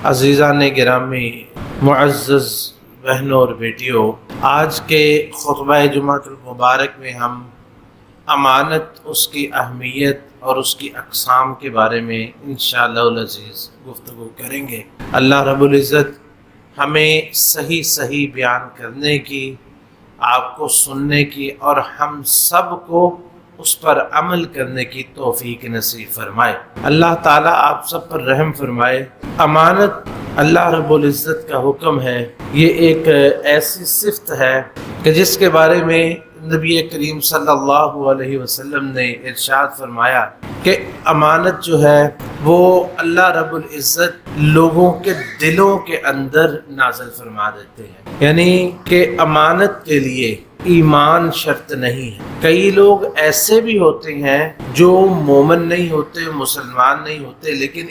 عزیزان گرامی، معزز بہنوں اور بیٹیوں، آج کے خطبہ جمعۃ المبارک میں ہم امانت، اس کی اہمیت اور اس کی اقسام کے بارے میں انشاءاللہ العزیز گفتگو کریں گے۔ اللہ رب العزت ہمیں صحیح بیان کرنے کی، آپ کو سننے کی اور ہم سب کو اس پر عمل کرنے کی توفیق نصیب فرمائے۔ اللہ تعالیٰ آپ سب پر رحم فرمائے۔ امانت اللہ رب العزت کا حکم ہے، یہ ایک ایسی صفت ہے کہ جس کے بارے میں نبی کریم صلی اللہ علیہ وسلم نے ارشاد فرمایا کہ امانت جو ہے وہ اللہ رب العزت لوگوں کے دلوں کے اندر نازل فرما دیتے ہیں، یعنی کہ امانت کے لیے ایمان شرط نہیں ہے۔ کئی لوگ ایسے بھی ہوتے ہیں جو مومن نہیں ہوتے، مسلمان نہیں ہوتے، لیکن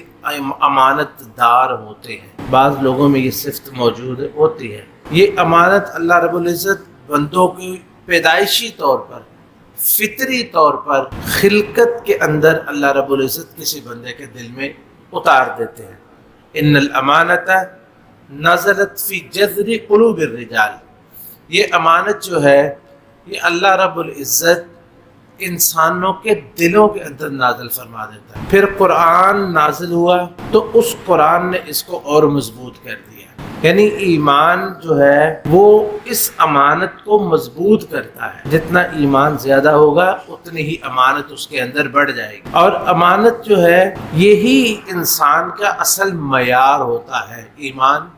امانت دار ہوتے ہیں۔ بعض لوگوں میں یہ صفت موجود ہوتی ہے۔ یہ امانت اللہ رب العزت بندوں کی پیدائشی طور پر، فطری طور پر، خلقت کے اندر اللہ رب العزت کسی بندے کے دل میں اتار دیتے ہیں۔ ان الامانت نزلت فی جذر قلوب الرجال، یہ امانت جو ہے یہ اللہ رب العزت انسانوں کے دلوں کے اندر نازل فرما دیتا ہے۔ پھر قرآن نازل ہوا تو اس قرآن نے اس کو اور مضبوط کر دیا، یعنی ایمان جو ہے وہ اس امانت کو مضبوط کرتا ہے۔ جتنا ایمان زیادہ ہوگا اتنی ہی امانت اس کے اندر بڑھ جائے گی، اور امانت جو ہے یہی انسان کا اصل معیار ہوتا ہے۔ ایمان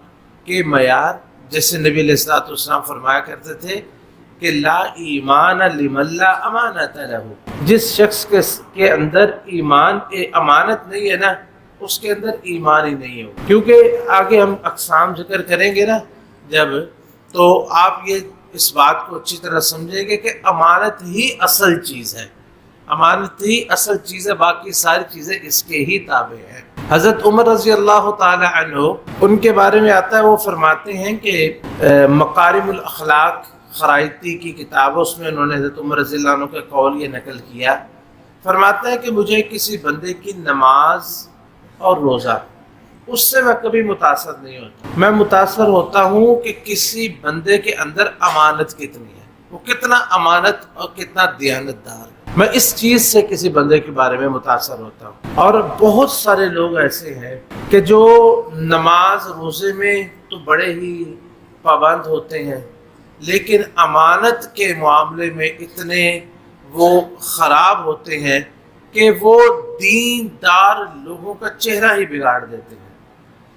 کے معیار، جیسے نبی علیہ الصلوۃ والسلام فرمایا کرتے تھے کہ لا ایمان لمن لا امانت لہ، جس شخص کے اندر ایمان امانت نہیں ہے نا، اس کے اندر ایمان ہی نہیں ہو۔ کیونکہ آگے ہم اقسام ذکر کریں گے نا جب، تو آپ یہ اس بات کو اچھی طرح سمجھیں گے کہ امانت ہی اصل چیز ہے، امانت ہی اصل چیز ہے، باقی ساری چیزیں اس کے ہی تابع ہیں۔ حضرت عمر رضی اللہ تعالی عنہ، ان کے بارے میں آتا ہے، وہ فرماتے ہیں کہ مکارم الاخلاق خرائطی کی کتاب، اس میں انہوں نے حضرت عمر رضی اللہ عنہ کا قول یہ نقل کیا، فرماتے ہیں کہ مجھے کسی بندے کی نماز اور روزہ، اس سے میں کبھی متاثر نہیں ہوتا، میں متاثر ہوتا ہوں کہ کسی بندے کے اندر امانت کتنی ہے، وہ کتنا امانت اور کتنا دیانت دار ہے، میں اس چیز سے کسی بندے کے بارے میں متاثر ہوتا ہوں۔ اور بہت سارے لوگ ایسے ہیں کہ جو نماز روزے میں تو بڑے ہی پابند ہوتے ہیں، لیکن امانت کے معاملے میں اتنے وہ خراب ہوتے ہیں کہ وہ دیندار لوگوں کا چہرہ ہی بگاڑ دیتے ہیں۔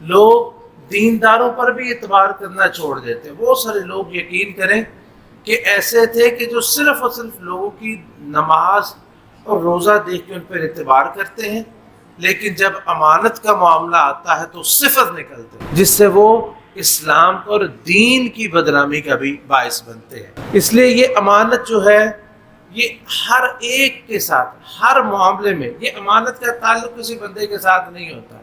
لوگ دینداروں پر بھی اعتبار کرنا چھوڑ دیتے ہیں۔ بہت سارے لوگ یقین کریں کہ ایسے تھے کہ جو صرف اور صرف لوگوں کی نماز اور روزہ دیکھ کے ان پر اعتبار کرتے ہیں، لیکن جب امانت کا معاملہ آتا ہے تو صفر نکلتے ہیں، جس سے وہ اسلام اور دین کی بدنامی کا بھی باعث بنتے ہیں۔ اس لیے یہ امانت جو ہے یہ ہر ایک کے ساتھ، ہر معاملے میں، یہ امانت کا تعلق کسی بندے کے ساتھ نہیں ہوتا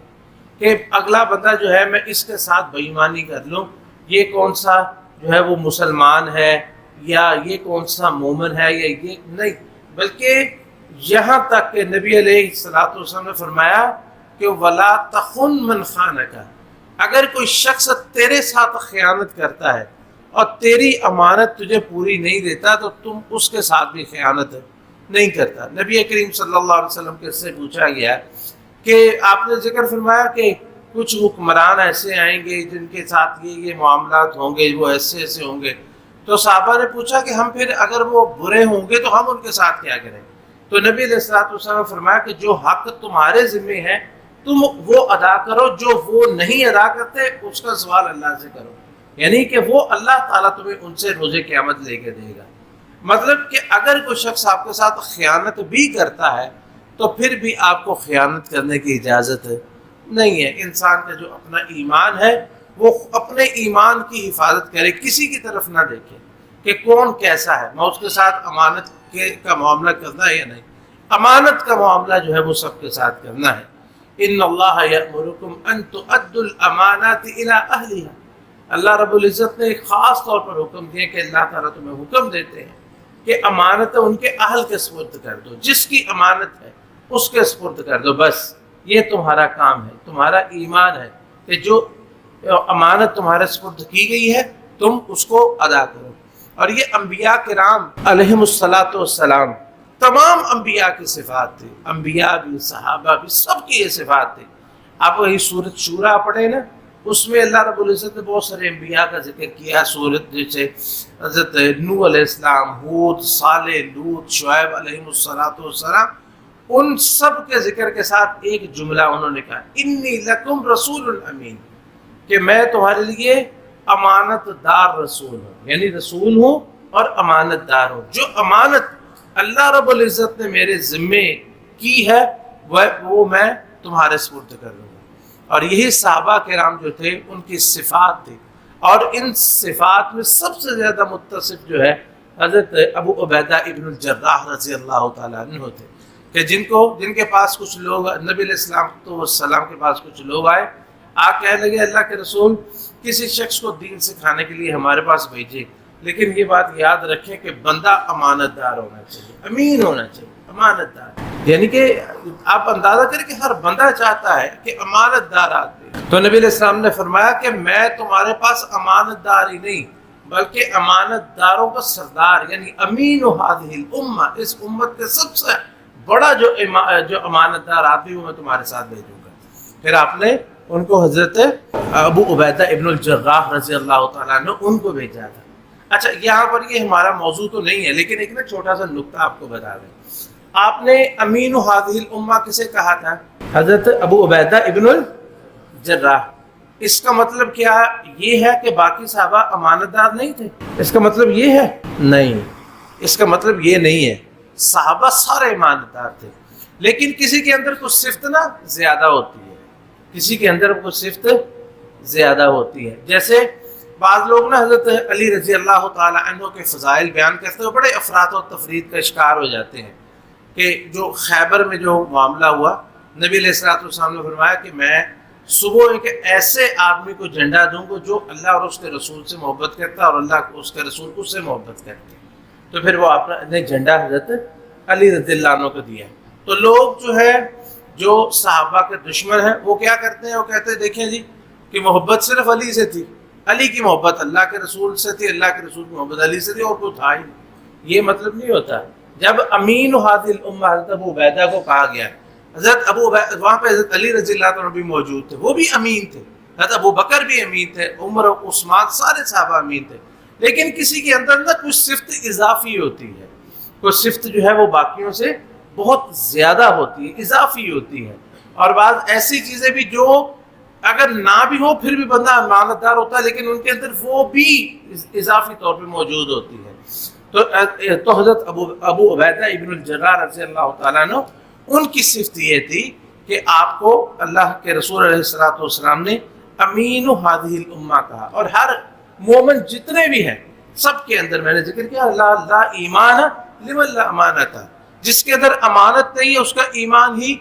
کہ اگلا بندہ جو ہے میں اس کے ساتھ بے ایمانی کر لوں، یہ کون سا جو ہے وہ مسلمان ہے یا یہ کون سا مومن ہے، یا یہ نہیں، بلکہ یہاں تک کہ نبی علیہ الصلوۃ والسلام نے فرمایا کہ وَلَا تَخُنْ مَنْ خَانَكَ، اگر کوئی شخص تیرے ساتھ خیانت کرتا ہے اور تیری امانت تجھے پوری نہیں دیتا تو تم اس کے ساتھ بھی خیانت نہیں کرتا۔ نبی کریم صلی اللہ علیہ وسلم کے سے پوچھا گیا کہ آپ نے ذکر فرمایا کہ کچھ حکمران ایسے آئیں گے جن کے ساتھ یہ معاملات ہوں گے، وہ ایسے ایسے ہوں گے، تو صحابہ نے پوچھا کہ ہم پھر اگر وہ برے ہوں گے تو ہم ان کے ساتھ کیا کریں؟ تو نبی علیہ الصلوۃ والسلام نے فرمایا کہ جو حق تمہارے ذمہ ہے تم وہ ادا کرو، جو وہ نہیں ادا کرتے اس کا سوال اللہ سے کرو، یعنی کہ وہ اللہ تعالیٰ تمہیں ان سے روز قیامت لے کے دے گا۔ مطلب کہ اگر کوئی شخص آپ کے ساتھ خیانت بھی کرتا ہے تو پھر بھی آپ کو خیانت کرنے کی اجازت نہیں ہے۔ انسان کا جو اپنا ایمان ہے وہ اپنے ایمان کی حفاظت کرے، کسی کی طرف نہ دیکھے کہ کون کیسا ہے، میں اس کے ساتھ امانت کا معاملہ کرنا ہے یا نہیں۔ امانت کا معاملہ جو ہے وہ سب کے ساتھ کرنا ہے۔ ان اللہ یأمرکم ان تؤدوا الامانات الی اہلہا، اللہ رب العزت نے خاص طور پر حکم دیا کہ اللہ تعالیٰ تمہیں حکم دیتے ہیں کہ امانت ان کے اہل کے سپرد کر دو، جس کی امانت ہے اس کے سپرد کر دو، بس یہ تمہارا کام ہے، تمہارا ایمان ہے، کہ جو امانت تمہارے سپرد کی گئی ہے تم اس کو ادا کرو۔ اور یہ انبیاء کرام علیہم الصلاۃ والسلام، تمام انبیاء کی صفات تھی، انبیاء بھی صحابہ بھی سب کی یہ صفات تھی۔ آپ وہی سورۃ شورا پڑھیں نا، اس میں اللہ رب العزت نے بہت سارے انبیاء کا ذکر کیا، سورت جیسے حضرت نوح علیہ السلام، ہود، صالح، لوط، شعیب علیہم الصلاۃ والسلام، ان سب کے ذکر کے ساتھ ایک جملہ انہوں نے کہا، انی لکم رسول امین، کہ میں تمہارے لیے امانت دار رسول ہوں، یعنی رسول ہوں اور امانت دار ہوں۔ جو امانت اللہ رب العزت نے میرے ذمے کی ہے وہ میں تمہارے سپرد کر رہا ہوں۔ اور یہی صحابہ کرام جو تھے ان کی صفات تھی، اور ان صفات میں سب سے زیادہ متصف جو ہے حضرت ابو عبیدہ ابن الجراح رضی اللہ تعالیٰ عنہ تھے، کہ جن کے پاس کچھ لوگ نبی علیہ السلام کے پاس کچھ لوگ آئے، کہنے لگے اللہ کے رسول کسی شخص کو دین سکھانے کے لیے ہمارے پاس بھیجے، لیکن یہ بات یاد رکھیں کہ بندہ امانت دار ہونا چاہیے، امین ہونا چاہیے، امانت دار، یعنی کہ آپ اندازہ کریں کہ ہر بندہ چاہتا ہے کہ امانت دار آدمی۔ تو نبی علیہ السلام نے فرمایا کہ میں تمہارے پاس امانت دار ہی نہیں بلکہ امانت داروں کا سردار، یعنی امین هذه الامہ، اس امت کے سب سے بڑا جو امانت دار آدمی وہ میں تمہارے ساتھ بھیجوں گا۔ پھر آپ نے ان کو حضرت ابو عبیدہ ابن الجراح رضی اللہ تعالیٰ نے ان کو بھیجا تھا۔ اچھا، یہاں پر یہ ہمارا موضوع تو نہیں ہے، لیکن ایک نا چھوٹا سا نکتہ آپ کو بتا دیں۔ آپ نے امین هذه الامہ کسے کہا تھا؟ حضرت ابو عبیدہ ابن الجراح۔ اس کا مطلب کیا یہ ہے کہ باقی صحابہ امانت دار نہیں تھے؟ اس کا مطلب یہ ہے؟ نہیں، اس کا مطلب یہ نہیں ہے، صحابہ سارے امانت دار تھے، لیکن کسی کے اندر کچھ صفت نا زیادہ ہوتی ہے، کسی کے اندر کچھ صفت زیادہ ہوتی ہے۔ جیسے بعض لوگ نا حضرت علی رضی اللہ تعالی عنہ کے فضائل بیان کرتے ہوئے بڑے افراط و تفرید کا شکار ہو جاتے ہیں، کہ جو خیبر میں جو معاملہ ہوا، نبی علیہ الصلوۃ والسلام نے فرمایا کہ میں صبح ایک ایسے آدمی کو جھنڈا دوں گا جو اللہ اور اس کے رسول سے محبت کرتا ہے اور اللہ اس کے رسول اس سے محبت کرتے ہیں۔ تو پھر وہ آپ نے جھنڈا حضرت علی رضی اللہ عنہ کو دیا۔ تو لوگ جو ہے جو صحابہ کے دشمن ہیں وہ کیا کرتے ہیں، وہ کہتے ہیں دیکھیں جی کہ محبت صرف علی سے تھی، علی کی محبت اللہ کے رسول سے تھی، اللہ کے رسول کی محبت علی سے تھی، اور کوئی تھا ہی نہیں۔ یہ مطلب نہیں ہوتا۔ جب امین هذه الامہ حضرت ابو عبیدہ کو کہا گیا، حضرت ابو عبیدہ وہاں پہ حضرت علی رضی اللہ عنہ بھی موجود تھے، وہ بھی امین تھے، حضرت ابو بکر بھی امین تھے، عمر و عثمان سارے صحابہ امین تھے، لیکن کسی کے اندر نہ کچھ صفت اضافی ہوتی ہے، کوئی صفت جو ہے وہ باقیوں سے بہت زیادہ ہوتی ہے، اضافی ہوتی ہے۔ اور بعض ایسی چیزیں بھی جو اگر نہ بھی ہو پھر بھی بندہ امانت دار ہوتا ہے، لیکن ان کے اندر وہ بھی اضافی طور پہ موجود ہوتی ہے۔ تو حضرت ابو عبیدہ ابن الجراح رضی اللہ تعالیٰ عنہ ان کی صفت یہ تھی کہ آپ کو اللہ کے رسول علیہ الصلوۃ والسلام نے امین هذه الامہ کہا، اور ہر مومن جتنے بھی ہیں سب کے اندر میں نے ذکر کیا لا ایمان لمن لا امانت، جس کے اندر امانت نہیں ہے اس کا ایمان ہی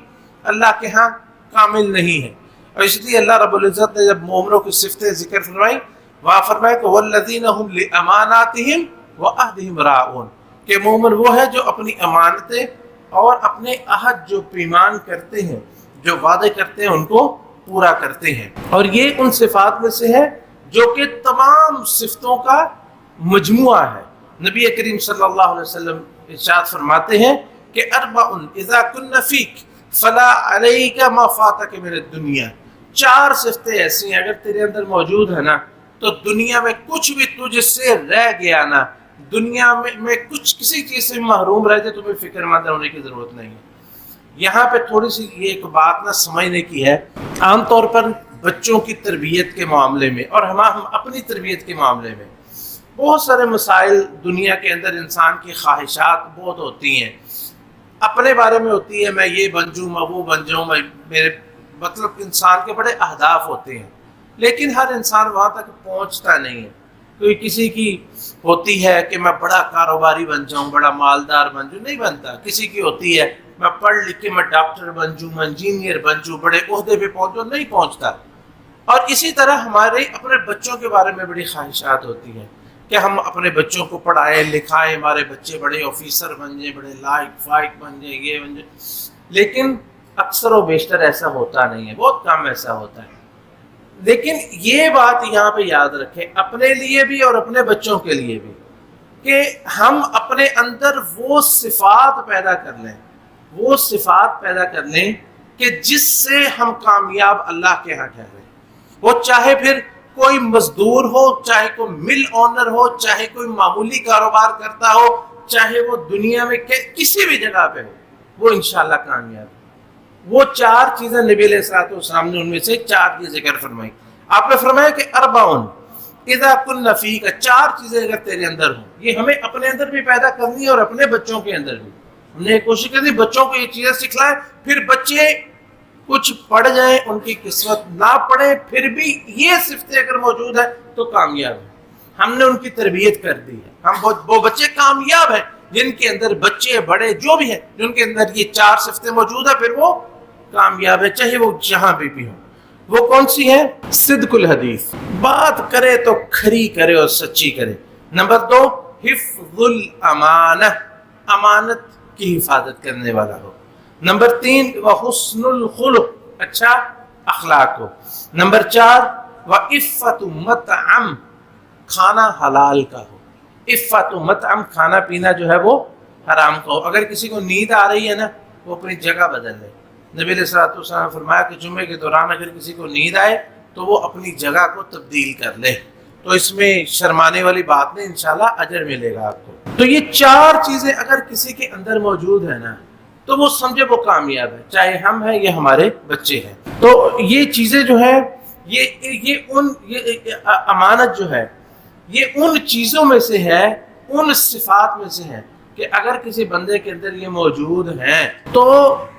اللہ کے ہاں کامل نہیں ہے۔ اور اس لیے اللہ رب العزت نے جب مومنوں کی صفتیں ذکر فرمائی، وہاں فرمایا کہ والذین هم لاماناتهم وعہدهم راعون، کہ مومن وہ ہے جو اپنی امانتیں اور اپنے عہد جو پیمان کرتے ہیں، جو وعدے کرتے ہیں، ان کو پورا کرتے ہیں۔ اور یہ ان صفات میں سے ہے جو کہ تمام صفتوں کا مجموعہ ہے۔ نبی کریم صلی اللہ علیہ وسلم ارشاد فرماتے ہیں کہ اربع اذا کن فیک فلا علیک ما فاتک من الدنیا، چار صفتیں ایسی ہیں اگر تیرے اندر موجود ہے نا تو دنیا میں کچھ بھی تجھ سے رہ گیا نا، دنیا میں کچھ کسی چیز سے محروم رہ جائے تمہیں فکر مند ہونے کی ضرورت نہیں ہے۔ یہاں پہ تھوڑی سی یہ ایک بات نہ سمجھنے کی ہے، عام طور پر بچوں کی تربیت کے معاملے میں اور ہم اپنی تربیت کے معاملے میں بہت سارے مسائل دنیا کے اندر انسان کی خواہشات بہت ہوتی ہیں، اپنے بارے میں ہوتی ہے، میں یہ بن جاؤں، میں وہ بن جاؤں، میرے مطلب انسان کے بڑے اہداف ہوتے ہیں، لیکن ہر انسان وہاں تک پہنچتا نہیں ہے۔ کوئی کسی کی ہوتی ہے کہ میں بڑا کاروباری بن جاؤں، بڑا مالدار بن جاؤں، نہیں بنتا۔ کسی کی ہوتی ہے میں پڑھ لکھ کے میں ڈاکٹر بن جاؤں، میں انجینئر بن جاؤں، بڑے عہدے پہ پہنچوں، نہیں پہنچتا۔ اور اسی طرح ہمارے اپنے بچوں کے بارے میں بڑی خواہشات ہوتی ہیں کہ ہم اپنے بچوں کو پڑھائیں لکھائیں، ہمارے بچے بڑے آفیسر بن جائیں، بڑے لائق فائق بن جائیں، یہ بن جائیں، لیکن اکثر و بیشتر ایسا ہوتا نہیں ہے، بہت کم ایسا ہوتا ہے۔ لیکن یہ بات یہاں پہ یاد رکھیں اپنے لیے بھی اور اپنے بچوں کے لیے بھی، کہ ہم اپنے اندر وہ صفات پیدا کر لیں، وہ صفات پیدا کر لیں کہ جس سے ہم کامیاب اللہ کے ہاں ٹھہریں۔ وہ چاہے پھر کوئی مزدور ہو، چاہے کوئی مل اونر ہو، چاہے کوئی معمولی کاروبار کرتا ہو، چاہے وہ دنیا میں کسی بھی جگہ پہ ہو، وہ انشاءاللہ کامیاب ہے۔ وہ چار چیزیں نبی علیہ الصلوۃ والسلام نے ان میں سے چار کی ذکر فرمائی۔ آپ نے فرمایا کہ اربعن اذا کن فیک، چار چیزیں اگر تیرے اندر ہوں، یہ ہمیں اپنے اندر بھی پیدا کرنی ہے اور اپنے بچوں کے اندر بھی۔ ہم نے کوشش کرنی بچوں کو یہ چیزیں سکھلائیں، پھر بچے کچھ پڑھ جائیں، ان کی قسمت نہ پڑھیں، پھر بھی یہ صفتیں اگر موجود ہیں تو کامیاب ہیں۔ ہم نے ان کی تربیت کر دی ہے، ہم وہ بچے کامیاب ہیں جن کے اندر، بچے بڑے جو بھی ہیں، جن کے اندر یہ چار صفتیں موجود ہیں، پھر وہ کامیاب ہے، چاہے وہ جہاں بھی ہوں۔ وہ کون سی ہے؟ صدق الحدیث، بات کرے تو کھری کرے اور سچی کرے۔ نمبر دو، حفظ الامانہ، امانت کی حفاظت کرنے والا ہو۔ نمبر تین، وحسن الخلق، اچھا اخلاق ہو۔ نمبر چار، وعفت مطعم، کھانا حلال کا ہو۔ عفت مطعم، کھانا پینا جو ہے وہ حرام کا ہو۔ اگر کسی کو نیند آ رہی ہے نا، وہ اپنی جگہ بدل لے۔ نبی علیہ الصلوۃ والسلام نے فرمایا کہ جمعے کے دوران اگر کسی کو نیند آئے تو وہ اپنی جگہ کو تبدیل کر لے، تو اس میں شرمانے والی بات نہیں، انشاءاللہ اجر ملے گا آپ کو۔ تو یہ چار چیزیں اگر کسی کے اندر موجود ہیں نا، تو وہ سمجھے وہ کامیاب ہے، چاہے ہم ہیں یا ہمارے بچے ہیں۔ تو یہ چیزیں جو ہیں، یہ امانت جو ہے، یہ ان چیزوں میں سے ہے، ان صفات میں سے ہے کہ اگر کسی بندے کے اندر یہ موجود ہیں تو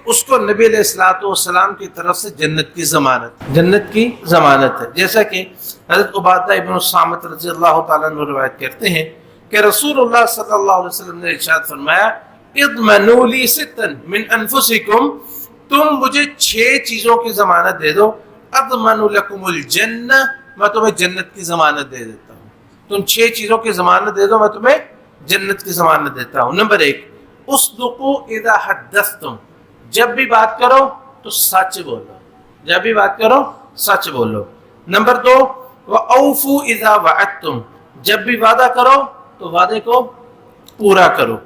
اس کو نبی علیہ الصلوۃ والسلام کی طرف سے جنت کی ضمانت ہے۔ جیسا کہ حضرت عبادہ ابن الصامت رضی اللہ تعالیٰ عنہ روایت کرتے ہیں کہ رسول اللہ صلی اللہ علیہ وسلم نے ارشاد فرمایا، اضمنوا لی ستا من انفسکم، تم مجھے 6 چیزوں کی ضمانت دے دو، اضمن لکم الجنہ، میں تمہیں جنت کی ضمانت دے دیتا ہوں۔ تم 6 چیزوں کی ضمانت دے دو، میں تمہیں جنت کی ضمانت دیتا ہوں۔ نمبر 1، اصدقوا اذا حدثتم، جب بھی بات کرو تو سچ بولو، جب بھی بات کرو سچ بولو۔ نمبر 2، واوفوا اذا وعدتم، جب بھی وعدہ کرو تو وعدے کو پورا کرو۔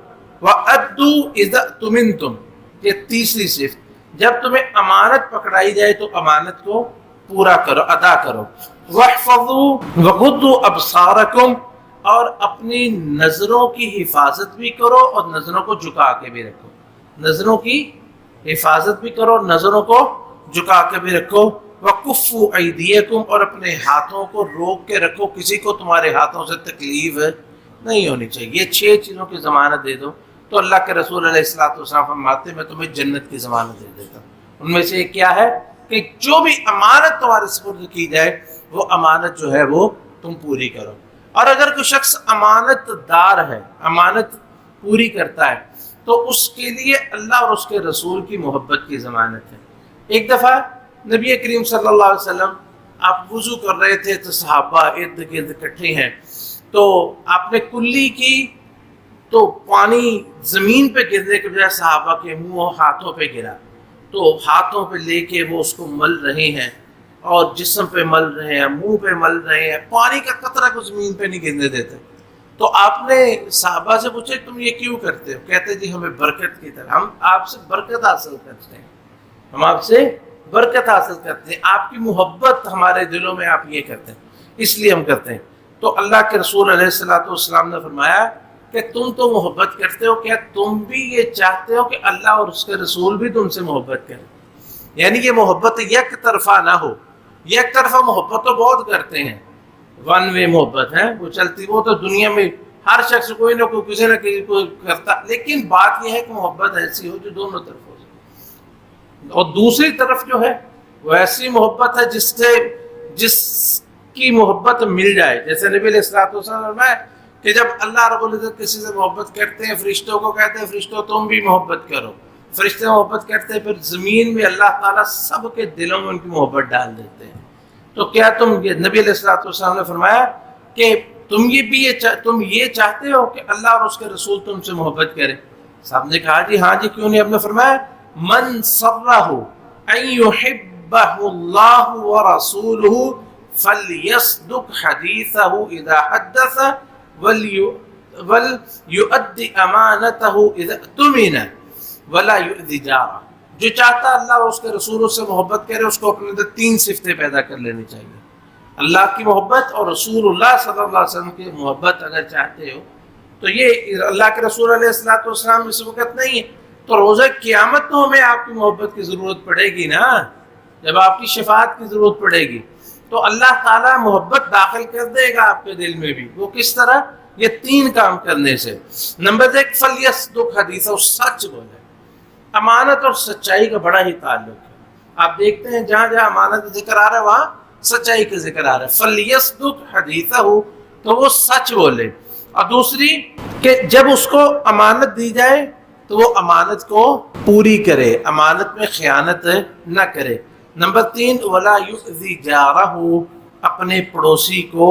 وادوا اذا اؤتمنتم، یہ تیسری صفت، جب تمہیں امانت پکڑائی جائے تو امانت کو پورا کرو، ادا کرو۔ واحفظوا وغضوا ابصارکم، اور اپنی نظروں کی حفاظت بھی کرو اور نظروں کو جھکا کے بھی رکھو، نظروں کی حفاظت بھی کرو، نظروں کو جھکا کے بھی رکھو۔ وَكُفُّوا أَيْدِيَكُمْ، اور اپنے ہاتھوں کو روک کے رکھو، کسی کو تمہارے ہاتھوں سے تکلیف نہیں ہونی چاہیے۔ یہ 6 چیزوں کی ضمانت دے دو تو اللہ کے رسول علیہ الصلوۃ والسلام فرماتے ہیں میں تمہیں جنت کی ضمانت دے دیتا ہوں۔ ان میں سے ایک کیا ہے کہ جو بھی امانت تمہارے سپرد کی جائے وہ امانت جو ہے وہ تم پوری کرو۔ اور اگر کوئی شخص امانت دار ہے، امانت پوری کرتا ہے، تو اس کے لیے اللہ اور اس کے رسول کی محبت کی ضمانت ہے۔ ایک دفعہ نبی کریم صلی اللہ علیہ وسلم، آپ وضو کر رہے تھے تو صحابہ ارد گرد اکٹھے ہیں، تو آپ نے کلی کی تو پانی زمین پہ گرنے کے بجائے صحابہ کے منہ اور ہاتھوں پہ گرا، تو ہاتھوں پہ لے کے وہ اس کو مل رہے ہیں اور جسم پہ مل رہے ہیں، منہ پہ مل رہے ہیں، پانی کا قطرہ کو زمین پہ نہیں گرنے دیتے۔ تو آپ نے صحابہ سے پوچھا تم یہ کیوں کرتے ہو؟ کہتے جی ہمیں برکت کی طرح، ہم آپ سے برکت حاصل کرتے ہیں، ہم آپ سے برکت حاصل کرتے ہیں، آپ کی محبت ہمارے دلوں میں آپ یہ کرتے ہیں، اس لیے ہم کرتے ہیں۔ تو اللہ کے رسول علیہ الصلوۃ والسلام نے فرمایا کہ تم تو محبت کرتے ہو، کیا تم بھی یہ چاہتے ہو کہ اللہ اور اس کے رسول بھی تم سے محبت کریں؟ یعنی یہ محبت یک طرفہ نہ ہو۔ یک طرفہ محبت تو بہت کرتے ہیں، ون وے محبت ہے، وہ چلتی، وہ تو دنیا میں ہر شخص کوئی نہ کوئی کسی نہ کسی کو کرتا، لیکن بات یہ ہے کہ محبت ایسی ہو جو دونوں طرف ہو جائے۔ اور دوسری طرف جو ہے وہ ایسی محبت ہے جس کی محبت مل جائے، جیسے نبی علیہ الصلوۃ والسلام نے کہ جب اللہ رب العزت کسی سے محبت کرتے ہیں، فرشتوں کو کہتے ہیں فرشتوں تم بھی محبت کرو، فرشتے محبت کرتے ہیں، پھر زمین میں اللہ تعالیٰ سب کے دلوں میں ان کی محبت ڈال دیتے ہیں۔ تو کیا تم یہ نبی علیہ الصلوۃ والسلام نے فرمایا کہ تم یہ چاہتے ہو کہ اللہ اور اس کے رسول تم سے محبت کرے؟ صاحب نے کہا جی ہاں جی، کیوں نہیں؟ آپ نے فرمایا من سرہ ان یحبہ اللہ ورسولہ فَلْيَصْدُقْ حَدِيثَهُ إِذَا حَدَّثَ وَلْيُؤَدِّ أَمَانَتَهُ إِذَا اؤْتُمِنَ وَلَا يُؤْذِ جَارَهُ۔ جو چاہتا ہے اللہ اور اس کے رسولوں سے محبت کرے، اس کو اپنے اندر 3 صفتیں پیدا کر لینی چاہیے۔ اللہ کی محبت اور رسول اللہ صلی اللہ علیہ وسلم کی محبت اگر چاہتے ہو تو یہ اللہ کے رسول علیہ السلام اس وقت نہیں ہے تو روزہ قیامت تو ہمیں آپ کی محبت کی ضرورت پڑے گی نا، جب آپ کی شفاعت کی ضرورت پڑے گی تو اللہ تعالیٰ محبت داخل کر دے گا آپ کے دل میں بھی۔ وہ کس طرح؟ یہ 3 کام کرنے سے۔ نمبر 1 فَلْيَصْدُقْ حَدِيثَهُ، سچ بولے۔ امانت اور سچائی کا بڑا ہی تعلق ہے۔ آپ دیکھتے ہیں جہاں جہاں امانت کا ذکر آ رہا ہے وہاں سچائی کا ذکر آ رہا ہے۔ فَلْيَصْدُقْ حَدِيثَهُ، تو وہ سچ بولے۔ اور دوسری کہ جب اس کو امانت دی جائے تو وہ امانت کو پوری کرے، امانت میں خیانت نہ کرے۔ نمبر 3 وَلَا يُؤْذِ جَارَهُ، اپنے پڑوسی کو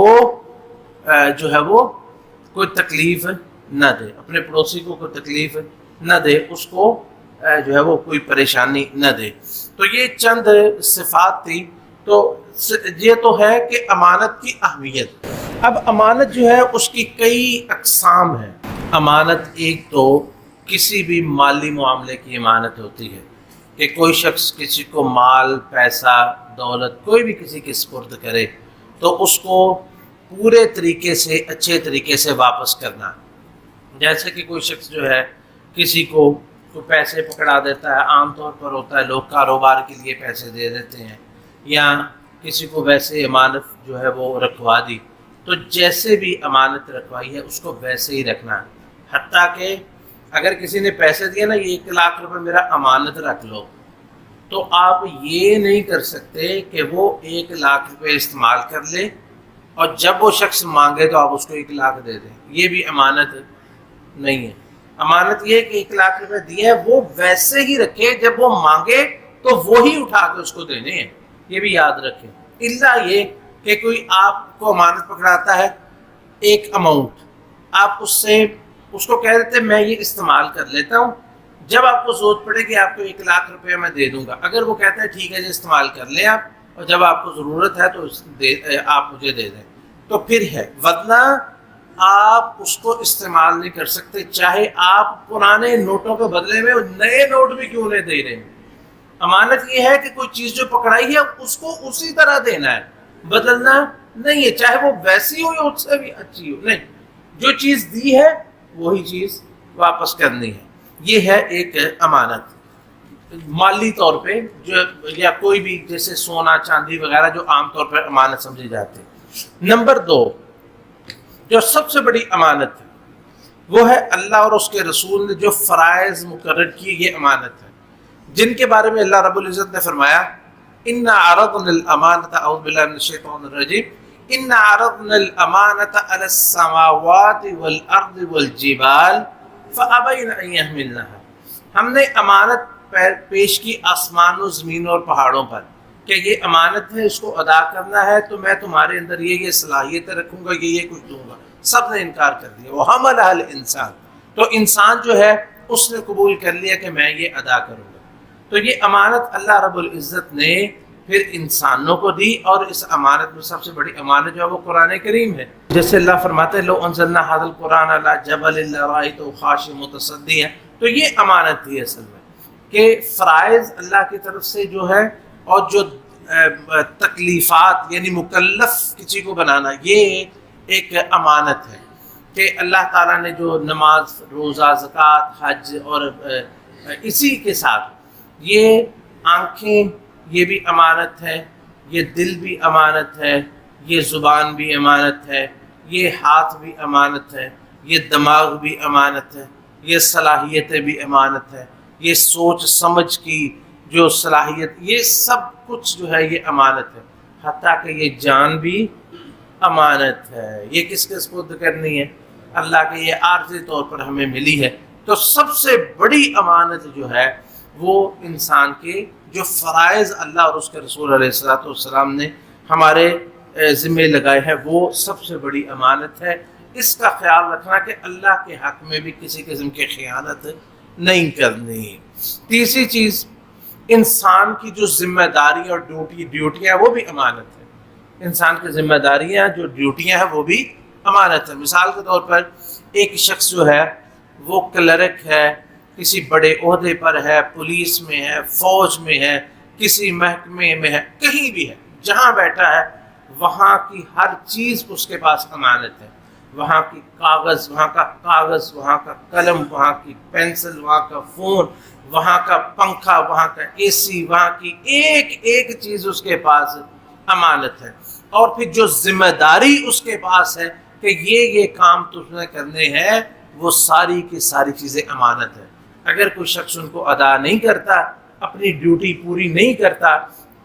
جو ہے وہ کوئی تکلیف نہ دے، اپنے پڑوسی کو کوئی تکلیف نہ دے، اس کو جو ہے وہ کوئی پریشانی نہ دے۔ تو یہ چند صفات تھی۔ تو یہ تو ہے کہ امانت کی اہمیت۔ اب امانت جو ہے اس کی کئی اقسام ہیں۔ امانت ایک تو کسی بھی مالی معاملے کی امانت ہوتی ہے کہ کوئی شخص کسی کو مال، پیسہ، دولت کوئی بھی کسی کے سپرد کرے تو اس کو پورے طریقے سے، اچھے طریقے سے واپس کرنا۔ جیسے کہ کوئی شخص جو ہے کسی کو پیسے پکڑا دیتا ہے، عام طور پر ہوتا ہے لوگ کاروبار کے لیے پیسے دے دیتے ہیں، یا کسی کو ویسے امانت جو ہے وہ رکھوا دی، تو جیسے بھی امانت رکھوائی ہے اس کو ویسے ہی رکھنا ہے۔ حتیٰ کہ اگر کسی نے پیسے دیے نا، یہ 1 لاکھ روپے میرا امانت رکھ لو، تو آپ یہ نہیں کر سکتے کہ وہ 1 لاکھ روپے استعمال کر لے اور جب وہ شخص مانگے تو آپ اس کو 1 لاکھ دے دیں۔ یہ بھی امانت نہیں ہے۔ امانت یہ ہے کہ 1 لاکھ روپے دیے ہیں وہ ویسے ہی رکھے، جب وہ مانگے تو وہی اٹھا کے اس کو دینے ہیں، یہ بھی یاد رکھیں۔ الا یہ کہ کوئی آپ کو امانت پکڑاتا ہے ایک اماؤنٹ، آپ اس کو کہہ دیتے میں یہ استعمال کر لیتا ہوں، جب آپ کو ضرورت پڑے گی آپ کو 1 لاکھ روپے میں دے دوں گا، اگر وہ کہتا ہے ٹھیک ہے جی استعمال کر لیں آپ، اور جب آپ کو ضرورت ہے تو آپ مجھے دے دیں تو پھر ہے، ورنہ آپ اس کو استعمال نہیں کر سکتے، چاہے آپ پرانے نوٹوں کے بدلے میں نئے نوٹ بھی کیوں نہیں دے رہے ہیں۔ امانت یہ ہے کہ کوئی چیز جو پکڑائی ہے اس کو اسی طرح دینا ہے، بدلنا نہیں ہے، چاہے وہ ویسی ہو یا اس سے بھی اچھی ہو، نہیں، جو چیز دی ہے وہی چیز واپس کرنی ہے۔ یہ ہے ایک امانت مالی طور پہ، جو یا کوئی بھی جیسے سونا چاندی وغیرہ جو عام طور پر امانت سمجھی جاتی ہے۔ نمبر 2 جو سب سے بڑی امانت ہے وہ ہے اللہ اور اس کے رسول نے جو فرائض مقرر کیے، یہ امانت ہے، جن کے بارے میں اللہ رب العزت نے فرمایا اِنَّا عَرَضْنَا الْأَمَانَةَ اعوذ باللہ من الشیطان الرجیم اِنَّا عَرَضْنَا الْأَمَانَةَ عَلَى السَّمَاوَاتِ وَالْأَرْضِ وَالْجِبَالِ فَأَبَيْنَ أَن يَحْمِلْنَهَا، ہم نے امانت پیش کی آسمان و زمین اور پہاڑوں پر کہ یہ امانت ہے، اس کو ادا کرنا ہے تو میں تمہارے اندر یہ صلاحیتیں رکھوں گا، یہ کچھ دوں گا، سب نے انکار کر دیا۔ وَحَمَلَهَا الْإِنسَانُ، تو انسان جو ہے اس نے قبول کر لیا کہ میں یہ ادا کروں گا۔ تو یہ امانت اللہ رب العزت نے پھر انسانوں کو دی، اور اس امانت میں سب سے بڑی امانت جو ہے وہ قرآن کریم ہے۔ جیسے اللہ فرماتے ہیں لو انزلنا ھذا القرآن علی جبل لرأیتہ خاشعا متصدعا، تو یہ امانت تھی اصل میں کہ فرائض اللہ کی طرف سے جو ہے اور جو تکلیفات یعنی مکلف کسی کو بنانا، یہ ایک امانت ہے کہ اللہ تعالیٰ نے جو نماز، روزہ، زکوٰۃ، حج اور اسی کے ساتھ یہ آنکھیں یہ بھی امانت ہے، یہ دل بھی امانت ہے، یہ زبان بھی امانت ہے، یہ ہاتھ بھی امانت ہے، یہ دماغ بھی امانت ہے، یہ صلاحیتیں بھی امانت ہے، یہ سوچ سمجھ کی جو صلاحیت، یہ سب کچھ جو ہے یہ امانت ہے، حتیٰ کہ یہ جان بھی امانت ہے۔ یہ کس کے سپرد کرنی ہے؟ اللہ کے، یہ عارضی طور پر ہمیں ملی ہے۔ تو سب سے بڑی امانت جو ہے وہ انسان کے جو فرائض اللہ اور اس کے رسول علیہ السلام نے ہمارے ذمہ لگائے ہیں، وہ سب سے بڑی امانت ہے۔ اس کا خیال رکھنا کہ اللہ کے حق میں بھی کسی قسم کی خیانت نہیں کرنی۔ تیسری چیز، انسان کی جو ذمہ داری اور ڈیوٹیاں وہ بھی امانت ہے۔ انسان کی ذمہ داریاں جو ڈیوٹیاں ہیں وہ بھی امانت ہے۔ مثال کے طور پر ایک شخص جو ہے وہ کلرک ہے، کسی بڑے عہدے پر ہے، پولیس میں ہے، فوج میں ہے، کسی محکمے میں ہے، کہیں بھی ہے، جہاں بیٹھا ہے وہاں کی ہر چیز اس کے پاس امانت ہے۔ وہاں کی کاغذ، وہاں کا کاغذ، وہاں کا قلم، وہاں کی پینسل، وہاں کا فون، وہاں کا پنکھا، وہاں کا اے سی، وہاں کی ایک ایک چیز اس کے پاس امانت ہے۔ اور پھر جو ذمہ داری اس کے پاس ہے کہ یہ کام تم نے کرنے ہیں، وہ ساری کی ساری چیزیں امانت ہے۔ اگر کوئی شخص ان کو ادا نہیں کرتا، اپنی ڈیوٹی پوری نہیں کرتا،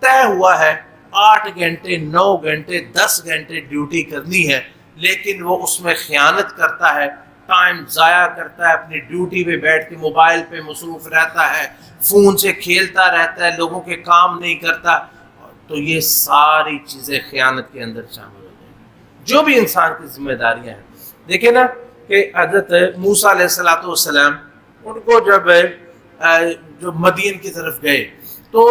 طے ہوا ہے 8 گھنٹے 9 گھنٹے 10 گھنٹے ڈیوٹی کرنی ہے، لیکن وہ اس میں خیانت کرتا ہے، ٹائم ضائع کرتا ہے، اپنی ڈیوٹی پہ بیٹھ کے موبائل پہ مصروف رہتا ہے، فون سے کھیلتا رہتا ہے، لوگوں کے کام نہیں کرتا، تو یہ ساری چیزیں خیانت کے اندر شامل ہو جائیں۔ جو بھی انسان کی ذمہ داریاں ہیں، دیکھیں نا کہ حضرت موسیٰ علیہ السلام ان کو جب جو مدین کی طرف گئے تو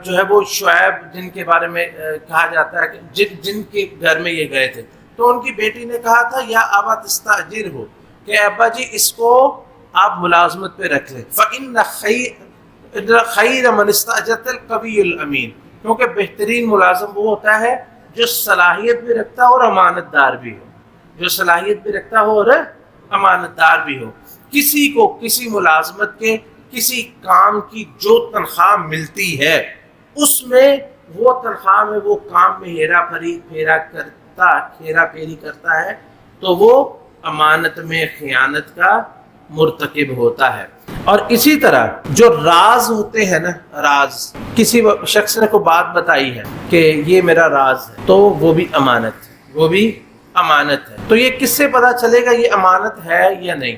جو ہے وہ شعیب جن کے بارے میں کہا جاتا ہے کہ جن کے گھر میں یہ گئے تھے، تو ان کی بیٹی نے کہا تھا یا ابا تستاجر ہو، کہ ابا جی اس کو آپ ملازمت پہ رکھ لیں، فإن خیر من استأجرت القوی الامین، کیونکہ بہترین ملازم وہ ہوتا ہے جو صلاحیت بھی رکھتا ہو اور امانت دار بھی ہو، جو صلاحیت بھی رکھتا ہو اور امانت دار بھی ہو۔ کسی کو کسی ملازمت کے کسی کام کی جو تنخواہ ملتی ہے اس میں وہ تنخواہ میں وہ کام میں ہیرا پھیری کرتا ہے تو وہ امانت میں خیانت کا مرتکب ہوتا ہے۔ اور اسی طرح جو راز ہوتے ہیں نا، راز کسی شخص نے کوئی بات بتائی ہے کہ یہ میرا راز ہے، تو وہ بھی امانت ہے، وہ بھی امانت ہے۔ تو یہ کس سے پتا چلے گا یہ امانت ہے یا نہیں؟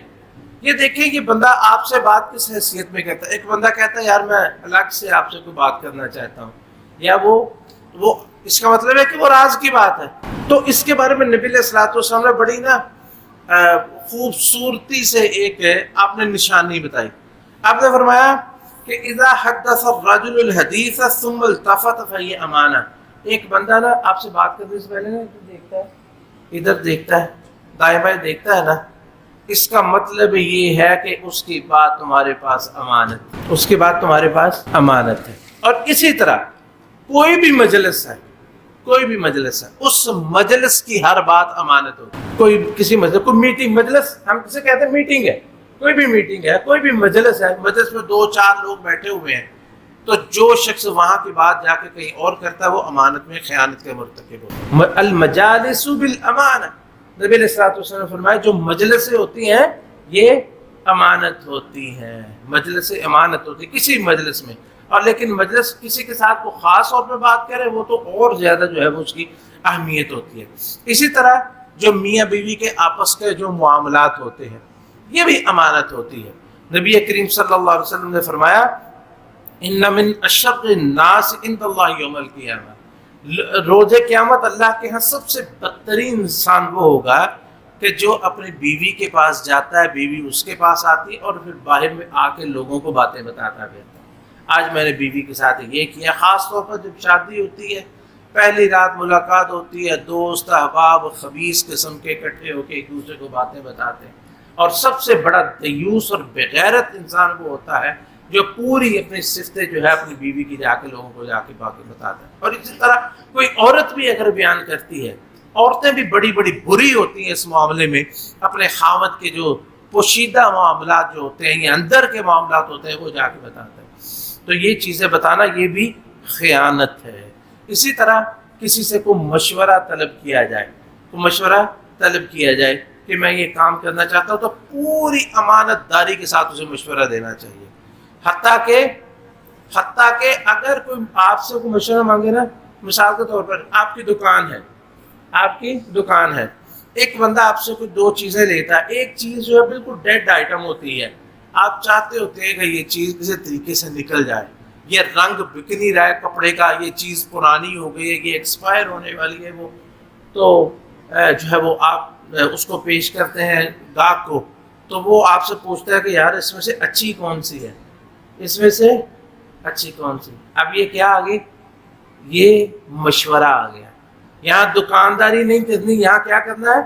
یہ دیکھیں کہ بندہ آپ سے بات کس حیثیت میں کہتا ہے۔ ایک بندہ کہتا ہے یار میں الگ سے آپ سے کوئی بات کرنا چاہتا ہوں، یا وہ اس کا مطلب ہے کہ وہ راز کی بات ہے۔ تو اس کے بارے میں نبی علیہ الصلوۃ والسلام نے بڑی خوبصورتی سے ایک آپ نے نشانی بتائی۔ آپ نے فرمایا کہ اذا حدث الرجل الحدیث ثم التفت فهي امانہ۔ ایک بندہ نا آپ سے بات کرنے سے پہلے نا دیکھتا ہے، ادھر دیکھتا ہے، دائیں بائیں دیکھتا ہے نا، اس کا مطلب یہ ہے کہ اس کی بات تمہارے پاس امانت، اس کی بات تمہارے پاس امانت ہے۔ اور اسی طرح کوئی بھی مجلس ہے، کوئی بھی مجلس ہے، اس مجلس کی ہر بات امانت ہوتی ہے۔ کوئی کسی مجلس، کوئی میٹنگ، مجلس ہم کسے کہتے ہیں؟ میٹنگ ہے، کوئی بھی میٹنگ ہے، کوئی بھی مجلس ہے، مجلس میں 2-4 لوگ بیٹھے ہوئے ہیں، تو جو شخص وہاں کی بات جا کے کہیں اور کرتا ہے وہ امانت میں خیانت کا مرتکب ہوتا ہے۔ المجالس بالامانہ، نبی علیہ الصلوۃ والسلام نے فرمایا جو مجلسیں ہوتی ہیں یہ امانت ہوتی ہیں، مجلسیں امانت ہوتی ہے کسی مجلس میں۔ اور لیکن مجلس کسی کے ساتھ کو خاص طور پہ بات کرے وہ تو اور زیادہ جو ہے وہ اس کی اہمیت ہوتی ہے۔ اسی طرح جو میاں بیوی کے آپس کے جو معاملات ہوتے ہیں یہ بھی امانت ہوتی ہے۔ نبی کریم صلی اللہ علیہ وسلم نے فرمایا ان من اشر الناس عند اللہ یوم القیامہ، روز قیامت اللہ کے ہاں سب سے بدترین انسان وہ ہوگا کہ جو اپنی بیوی کے پاس جاتا ہے، بیوی اس کے پاس آتی ہے اور پھر باہر میں آ کے لوگوں کو باتیں بتاتا رہتا ہے، آج میں نے بیوی کے ساتھ یہ کیا۔ خاص طور پر جب شادی ہوتی ہے، پہلی رات ملاقات ہوتی ہے، دوست احباب خبیث قسم کے اکٹھے ہو کے ایک دوسرے کو باتیں بتاتے ہیں، اور سب سے بڑا دیوس اور بغیرت انسان وہ ہوتا ہے جو پوری اپنی صفتیں جو ہے اپنی بیوی کی جا کے لوگوں کو جا کے باقی بتاتا ہے۔ اور اسی طرح کوئی عورت بھی اگر بیان کرتی ہے، عورتیں بھی بڑی بڑی بری ہوتی ہیں اس معاملے میں، اپنے خاوند کے جو پوشیدہ معاملات جو ہوتے ہیں یا اندر کے معاملات ہوتے ہیں وہ جا کے بتاتا ہے۔ تو یہ چیزیں بتانا یہ بھی خیانت ہے۔ اسی طرح کسی سے کوئی مشورہ طلب کیا جائے، کہ میں یہ کام کرنا چاہتا ہوں، تو پوری امانت داری کے ساتھ اسے مشورہ دینا چاہیے۔ حتیٰ کہ اگر کوئی آپ سے کوئی مشورہ مانگے نا، مثال کے طور پر آپ کی دکان ہے، ایک بندہ آپ سے کوئی 2 چیزیں لیتا ہے، ایک چیز جو ہے بالکل ڈیڈ آئٹم ہوتی ہے، آپ چاہتے ہوتے ہیں کہ یہ چیز کسی طریقے سے نکل جائے، یہ رنگ بک نہیں رہا ہے کپڑے کا، یہ چیز پرانی ہو گئی ہے، یہ ایکسپائر ہونے والی ہے، وہ تو جو ہے وہ آپ اس کو پیش کرتے ہیں گاہک کو، تو وہ آپ سے پوچھتا ہے کہ یار اس میں سے اچھی کون سی ہے، اس میں سے اچھی کون سی۔ اب یہ کیا آ گئی؟ یہ مشورہ آ گیا۔ یہاں دکانداری نہیں کرنی، یہاں کیا کرنا ہے؟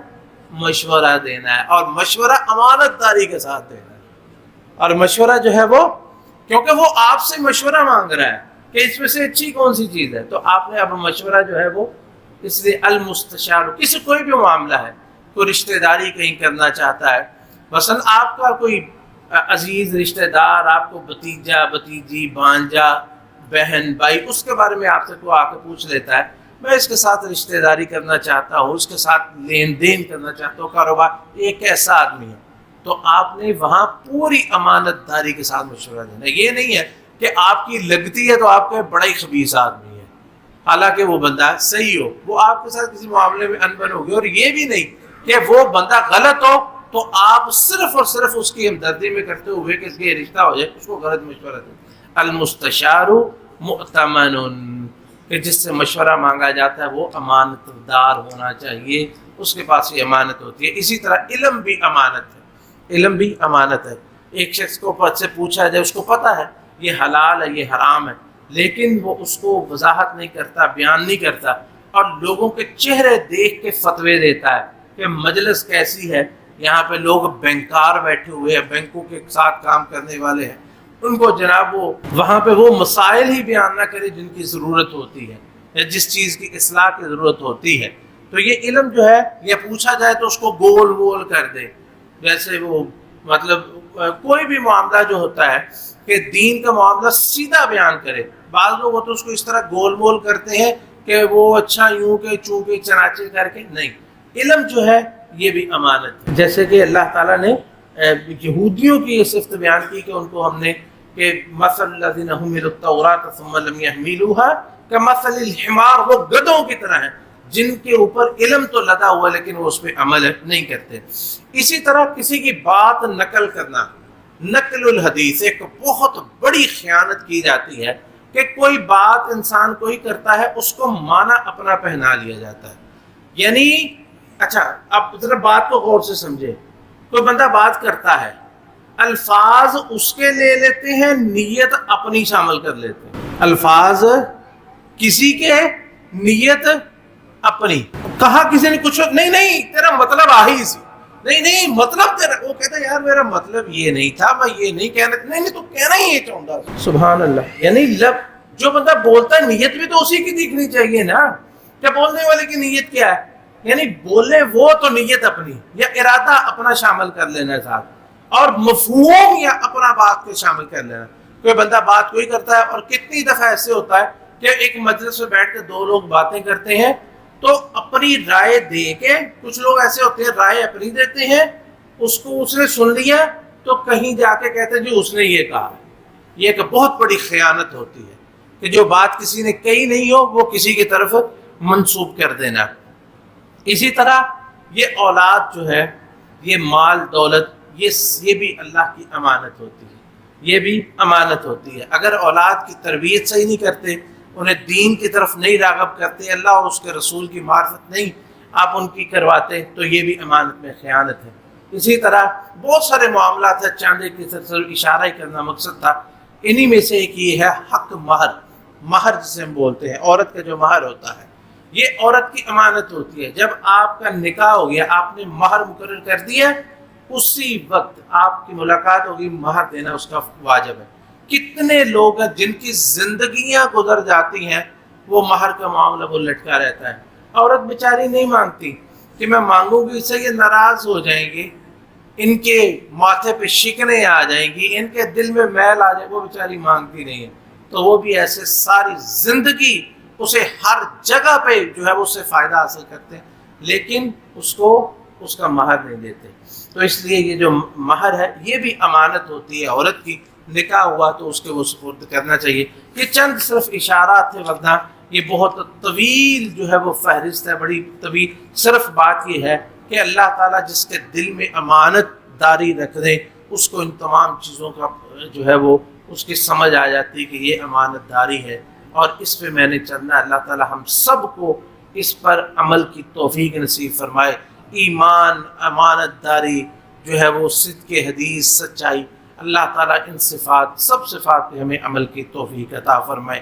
مشورہ دینا ہے، اور مشورہ امانت داری کے ساتھ دینا ہے۔ اور مشورہ جو ہے وہ، کیونکہ وہ آپ سے مشورہ مانگ رہا ہے کہ اس میں سے اچھی کون سی چیز ہے، تو آپ نے اب مشورہ جو ہے وہ، اس لیے المستشار، کسی کوئی بھی معاملہ ہے، کوئی رشتہ داری کہیں کرنا چاہتا ہے، مثلا آپ کا کوئی عزیز رشتہ دار، آپ کو بھتیجا، بھتیجی، بھانجا، بہن، بھائی، اس کے بارے میں آپ سے کوئی آ کے پوچھ لیتا ہے، میں اس کے ساتھ رشتہ داری کرنا چاہتا ہوں، اس کے ساتھ لین دین کرنا چاہتا ہوں، کاروبار، ایک ایسا آدمی ہے، تو آپ نے وہاں پوری امانت داری کے ساتھ مشورہ دینا ہے۔ یہ نہیں ہے کہ آپ کی لگتی ہے تو آپ کا بڑا ہی خبیث آدمی ہے، حالانکہ وہ بندہ صحیح ہو، وہ آپ کے ساتھ کسی معاملے میں انبن ہوگی، اور یہ بھی نہیں کہ وہ بندہ غلط ہو تو آپ صرف اور صرف اس کی ہمدردی میں کرتے ہوئے کہ اس کے رشتہ ہو جائے، اس کو غلط مشورہ دیں۔ المستشار مؤتمن، کہ جس سے مشورہ مانگا جاتا ہے وہ امانت دار ہونا چاہیے، اس کے پاس یہ امانت ہوتی ہے۔ اسی طرح علم بھی امانت ہے، علم بھی امانت ہے۔ ایک شخص کو سے پوچھا جائے، اس کو پتہ ہے یہ حلال ہے، یہ حرام ہے، لیکن وہ اس کو وضاحت نہیں کرتا، بیان نہیں کرتا، اور لوگوں کے چہرے دیکھ کے فتوے دیتا ہے کہ مجلس کیسی ہے، یہاں پہ لوگ بینکار بیٹھے ہوئے ہیں، بینکوں کے ساتھ کام کرنے والے ہیں، ان کو جناب وہ وہاں پہ وہ مسائل ہی بیان نہ کرے جن کی ضرورت ہوتی ہے یا جس چیز کی اصلاح کی ضرورت ہوتی ہے۔ تو یہ علم جو ہے، یہ پوچھا جائے تو اس کو گول گول کر دے، جیسے وہ مطلب کوئی بھی معاملہ جو ہوتا ہے کہ دین کا معاملہ سیدھا بیان کرے، بعض لوگ تو اس کو اس طرح گول مول کرتے ہیں کہ وہ اچھا یوں کہ چوں کے چنانچہ کر کے، نہیں، علم جو ہے یہ بھی امانت ہے۔ جیسے کہ اللہ تعالیٰ نے یہودیوں کی یہ صفت بیان کی کہ ان کو ہم نے کہ مثل الذین حملوا التوراۃ ثم لم يحملوها کمثل الحمار، وہ گدھوں کی طرح ہیں جن کے اوپر علم تو لدا ہوا لیکن وہ اس پہ عمل نہیں کرتے۔ اسی طرح کسی کی بات نقل کرنا، نقل الحدیث، ایک بہت بڑی خیانت کی جاتی ہے کہ کوئی بات انسان کوئی کرتا ہے، اس کو معنی اپنا پہنا لیا جاتا ہے۔ یعنی اچھا اب ذرا بات کو غور سے سمجھے، کوئی بندہ بات کرتا ہے، الفاظ اس کے لے لیتے ہیں، نیت اپنی شامل کر لیتے ہیں، الفاظ کسی کے، نیت اپنی، کہا کسی نے کچھ، نہیں تیرا مطلب آہی سی، نہیں مطلب تیرا، وہ کہتا ہے یار میرا مطلب یہ نہیں تھا، میں یہ نہیں کہنا، نہیں تو کہنا ہی یہ چاہتا، سبحان اللہ۔ یعنی جو بندہ بولتا ہے نیت بھی تو اسی کی دکھنی چاہیے نا، کیا بولنے والے کی نیت کیا ہے، یعنی بولے وہ تو نیت اپنی یا ارادہ اپنا شامل کر لینا ساتھ، اور مفہوم یا اپنا بات کو شامل کر لینا۔ کوئی بندہ بات کوئی کرتا ہے، اور کتنی دفعہ ایسے ہوتا ہے کہ ایک مجلس میں بیٹھ کے دو لوگ باتیں کرتے ہیں تو اپنی رائے دے کے، کچھ لوگ ایسے ہوتے ہیں رائے اپنی دیتے ہیں، اس کو اس نے سن لیا تو کہیں جا کے کہتے ہیں جی اس نے یہ کہا۔ یہ ایک بہت بڑی خیانت ہوتی ہے کہ جو بات کسی نے کہی نہیں ہو وہ کسی کی طرف منسوب کر دینا۔ اسی طرح یہ اولاد جو ہے، یہ مال دولت، یہ بھی اللہ کی امانت ہوتی ہے، یہ بھی امانت ہوتی ہے۔ اگر اولاد کی تربیت صحیح نہیں کرتے، انہیں دین کی طرف نہیں راغب کرتے، اللہ اور اس کے رسول کی معرفت نہیں آپ ان کی کرواتے، تو یہ بھی امانت میں خیانت ہے۔ اسی طرح بہت سارے معاملات ہیں، چاندے کی طرف اشارہ ہی کرنا مقصد تھا، انہی میں سے ایک یہ ہے حق مہر، مہر جسے ہم بولتے ہیں، عورت کا جو مہر ہوتا ہے، یہ عورت کی امانت ہوتی ہے۔ جب آپ کا نکاح ہو گیا، آپ نے مہر مقرر کر دیا، اسی وقت آپ کی ملاقات ہوگی، مہر دینا اس کا واجب ہے۔ کتنے لوگ ہیں جن کی زندگیاں گزر جاتی ہیں، وہ مہر کا معاملہ وہ لٹکا رہتا ہے، عورت بیچاری نہیں مانگتی کہ میں مانگوں گی، اس سے یہ ناراض ہو جائیں گی، ان کے ماتھے پہ شکنیں آ جائیں گی، ان کے دل میں میل آ جائے، وہ بیچاری مانگتی نہیں ہے، تو وہ بھی ایسے ساری زندگی اسے ہر جگہ پہ جو ہے اس سے فائدہ حاصل کرتے ہیں، لیکن اس کو اس کا مہر نہیں دیتے۔ تو اس لیے یہ جو مہر ہے یہ بھی امانت ہوتی ہے عورت کی، نکاح ہوا تو اس کے وہ سپرد کرنا چاہیے۔ یہ چند صرف اشارات تھے، ورنہ یہ بہت طویل جو ہے وہ فہرست ہے، بڑی طویل۔ صرف بات یہ ہے کہ اللہ تعالیٰ جس کے دل میں امانت داری رکھ دے، اس کو ان تمام چیزوں کا جو ہے وہ اس کی سمجھ آ جاتی ہے کہ یہ امانت داری ہے، اور اس پہ میں نے چلنا۔ اللہ تعالیٰ ہم سب کو اس پر عمل کی توفیق نصیب فرمائے۔ ایمان، امانت داری جو ہے وہ، صدق حدیث، سچائی، اللہ تعالیٰ ان صفات، سب صفات پہ ہمیں عمل کی توفیق عطا فرمائے۔